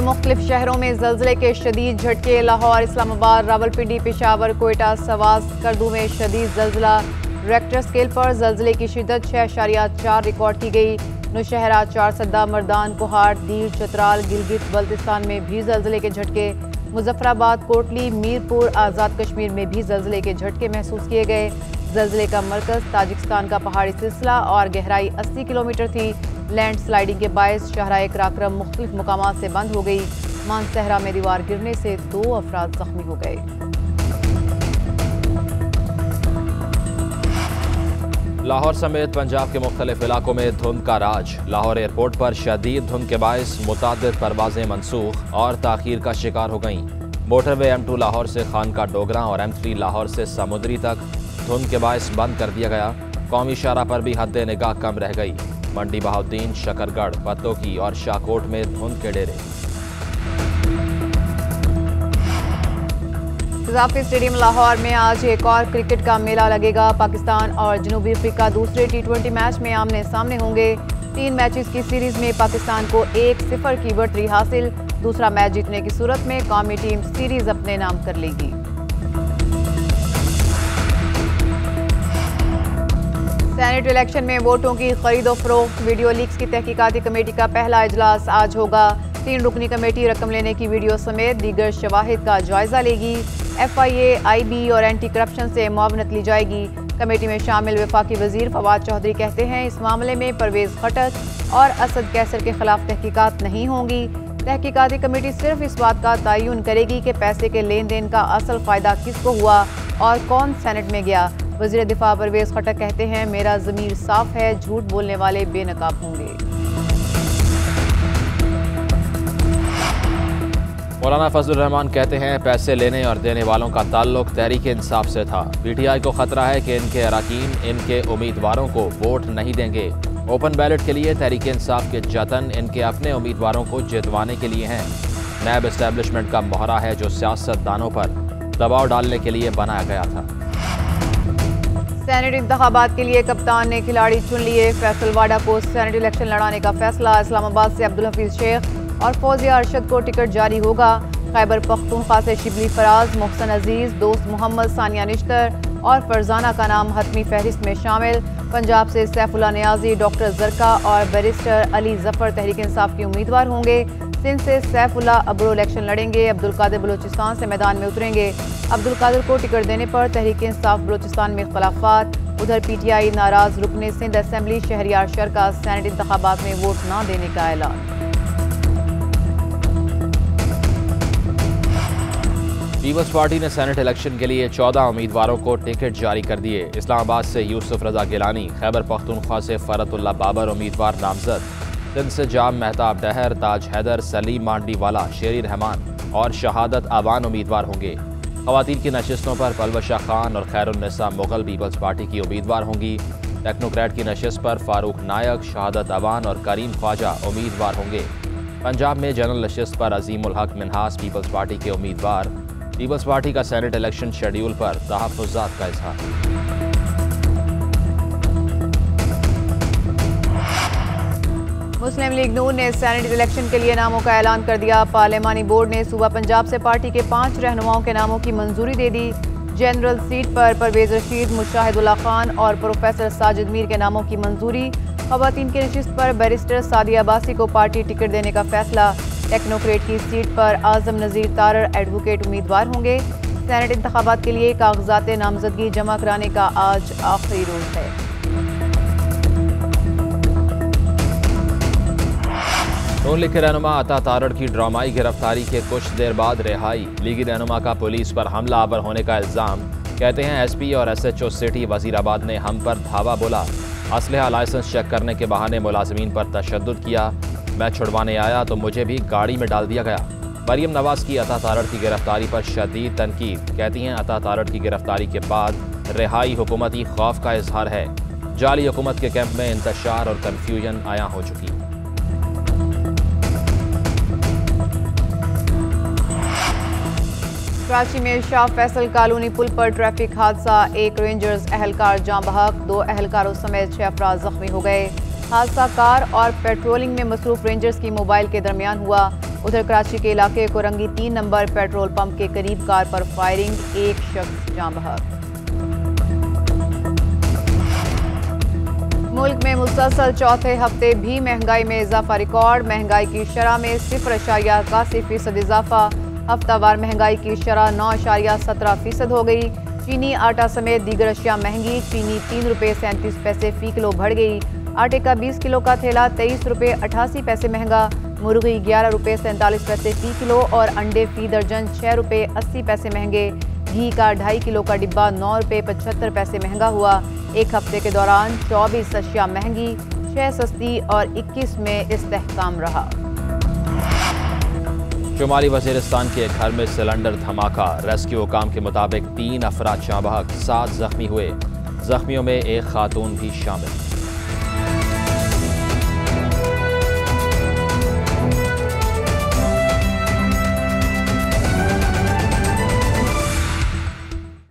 मुख्तलिफ शहरों में ज़लज़ले के शदीद झटके। लाहौर, इस्लामाबाद, रावलपिंडी, पेशावर, कोयटा, सवास, करदू में शदीद ज़लज़ला। रेक्टर स्केल पर ज़लज़ले की शिद्दत 6.4 रिकॉर्ड की गई। नौशहरा, चारसद्दा, मर्दान, कोहाट, दीर, चतराल, गिलगित बल्तिस्तान में भी ज़लज़ले के झटके। मुजफ्फराबाद, कोटली, मीरपुर, आज़ाद कश्मीर में भी ज़लज़ले के झटके महसूस किए गए। ज़लज़ले का मरकज़ ताजिकिस्तान का पहाड़ी सिलसिला और गहराई 80 किलोमीटर थी। लैंड स्लाइडिंग के बायस शाहराए कराक्रम मुख्तलिफ मकामात से बंद हो गई। मानसहरा में दीवार गिरने से 2 अफराद जख्मी हो गए। लाहौर समेत पंजाब के मुख्तलिफ इलाकों में धुंध का राज। लाहौर एयरपोर्ट पर शदीद धुंध के बायस मुतादिद परवाजें मनसूख और ताखीर का शिकार हो गईं। मोटरवे M2 लाहौर से खानका डोगरा और M3 लाहौर से समुद्री तक धुंध के बायस बंद कर दिया गया। कौमी शाहरा पर भी हद निगाह कम रह गई। मंडी, बहाउद्दीन, शकरगढ़, पत्तोकी और शाहकोट में धुंध के डेरे। क़ज़ाफ़ी स्टेडियम लाहौर में आज एक और क्रिकेट का मेला लगेगा। पाकिस्तान और जनूबी अफ्रीका दूसरे T20 मैच में आमने सामने होंगे। 3 मैचेस की सीरीज में पाकिस्तान को 1-0 की बढ़तरी हासिल। दूसरा मैच जीतने की सूरत में कौमी टीम सीरीज अपने नाम कर लेगी। सेनेट इलेक्शन में वोटों की खरीदो फरोख्त। वीडियो लीक्स की तहकीकाती कमेटी का पहला इजलास आज होगा। 3 रुकनी कमेटी रकम लेने की वीडियो समेत दीगर शवाहिद का जायजा लेगी। FIA, IB और एंटी करप्शन से मुआवनत ली जाएगी। कमेटी में शामिल वफाकी वजीर फवाद चौधरी कहते हैं इस मामले में परवेज खटक और असद कैसर के खिलाफ तहकीकात नहीं होंगी। तहकीकाती कमेटी सिर्फ इस बात का तयन करेगी कि पैसे के लेन देन का असल फायदा किसको हुआ और कौन सेनेट में गया। वज़ीर दिफा परवेज खटक कहते हैं मेरा ज़मीर साफ है, झूठ बोलने वाले बेनकाब होंगे। मौलाना फजलुर रहमान कहते हैं पैसे लेने और देने वालों का ताल्लुक तहरीक इंसाफ से था। PTI को खतरा है कि इनके अराकीन इनके उम्मीदवारों को वोट नहीं देंगे। ओपन बैलेट के लिए तहरीक इंसाफ के जतन इनके अपने उम्मीदवारों को जितवाने के लिए हैं। नैब एस्टेब्लिशमेंट का मोहरा है जो सियासतदानों पर दबाव डालने के लिए बनाया गया था। सेनेट इंतखाबात के लिए कप्तान ने खिलाड़ी चुन लिए। फैसल वाडा को सेनेट इलेक्शन लड़ाने का फैसला। इस्लामाबाद से अब्दुल हफीज शेख और फौजिया अरशद को टिकट जारी होगा। खैबर पख्तूनख्वा से शिबली फराज, मोहसन अजीज, दोस्त मोहम्मद, सानिया निश्तर और फरजाना का नाम हतमी फहरिस्त में शामिल। पंजाब से सैफुल्ला नियाजी, डॉक्टर जरका और बैरिस्टर अली जफर तहरीक इंसाफ के उम्मीदवार होंगे। सिंध से सैफुल्ला अब्रो इलेक्शन लड़ेंगे। अब्दुल कादिर बलोचिस्तान से मैदान में उतरेंगे। अब्दुल कादिर को टिकट देने पर तहरीक इंसाफ बलोचिस्तान में इख्तलाफात। उधर PTI नाराज, रुकने सिंध असेंबली शहरियार शर का सेनेट इंतखाबात में वोट न देने का ऐलान। पीपल्स पार्टी ने सेनेट इलेक्शन के लिए 14 उम्मीदवारों को टिकट जारी कर दिए। इस्लामाबाद से यूसुफ रजा गिलानी, खैबर पख्तूनख्वा से फरतुल्ला बाबर उम्मीदवार नामजद। सिंध से जाम मेहताब डहर, ताज हैदर, सलीम मांडीवाला, शेरी रहमान और शहादत आवान उम्मीदवार होंगे। ख़वातीन की नशिस्तों पर पलवशा खान और खैरुन्निसा मुगल पीपल्स पार्टी की उम्मीदवार होंगी। टेक्नोक्रेट की नशिस्त पर फारूक नायक, शहादत आवान और करीम ख्वाजा उम्मीदवार होंगे। पंजाब में जनरल नशिस्त पर अजीमुल हक मिन्हास पीपल्स पार्टी के उम्मीदवार। पीपल्स पार्टी का सेनेट इलेक्शन शेड्यूल पर तहफ़्फ़ुज़ात का इज़हार। मुस्लिम लीग नून ने सेनेट इलेक्शन के लिए नामों का ऐलान कर दिया। पार्लिमानी बोर्ड ने सूबा पंजाब से पार्टी के 5 रहनुमाओं के नामों की मंजूरी दे दी। जनरल सीट पर परवेज रशीद, मुशाहिदुल्लाह खान और प्रोफेसर साजिद मीर के नामों की मंजूरी। ख़वातीन की नशिस्त पर बैरिस्टर सादिया अब्बासी को पार्टी टिकट देने का फैसला। टेक्नोक्रेट की सीट पर आज़म नज़ीर तारर एडवोकेट उम्मीदवार होंगे। सेनेट इंतखाबात के लिए कागजात नामजदगी जमा कराने का आज आखिरी रोज़ है। नून लीग के रहनुमा अता तारड़ की ड्रामाई गिरफ्तारी के कुछ देर बाद रिहाई। लीगी रहनुमा का पुलिस पर हमला आवर होने का इल्ज़ाम। कहते हैं SP और SHO सिटी वजीराबाद ने हम पर धावा बोला। असलहा लाइसेंस चेक करने के बहाने मुलाजमीन पर तशद्दुद किया। मैं छुड़वाने आया तो मुझे भी गाड़ी में डाल दिया गया। मरियम नवाज की अता तारड़ की गिरफ्तारी पर शदीद तनकीद। कहती हैं अता तारड़ की गिरफ्तारी के बाद रिहाई हुकूमती खौफ का इजहार है। जाली हुकूमत के कैंप में इंतशार और कन्फ्यूजन आया हो चुकी। कराची में शाह फैसल कॉलोनी पुल पर ट्रैफिक हादसा। 1 रेंजर्स अहलकार जाँ बहक, 2 अहलकारों समेत 6 अफराद जख्मी हो गए। हादसा कार और पेट्रोलिंग में मसरूफ रेंजर्स की मोबाइल के दरमियान हुआ। उधर कराची के इलाके कोरंगी 3 नंबर पेट्रोल पंप के करीब कार पर फायरिंग, एक शख्स जान बहक। मुल्क में मुसलसल चौथे हफ्ते भी महंगाई में इजाफा रिकॉर्ड। महंगाई की शरह में 0.81% इजाफा। हफ्तावार महंगाई की शरह 9.17% हो गई। चीनी आटा समेत दीगर अशिया महंगी। चीनी 3 रुपये 37 पैसे फी किलो बढ़ गई। आटे का 20 किलो का थैला 23 रुपये 88 पैसे महंगा। मुर्गी 11 रुपये 47 पैसे फी किलो और अंडे फी दर्जन 6 रुपये 80 पैसे महंगे। घी का 2.5 किलो का डिब्बा 9 रुपये 75 पैसे महंगा हुआ। एक हफ्ते के दौरान 24 अशिया महंगी, 6 सस्ती और 21 में इस्तेहकाम रहा। शुमाली वज़ीरिस्तान के एक घर में सिलेंडर धमाका। रेस्क्यू हुकाम के मुताबिक 3 अफराद जाँ बहक, 7 जख्मी हुए। जख्मियों में एक खातून भी शामिल।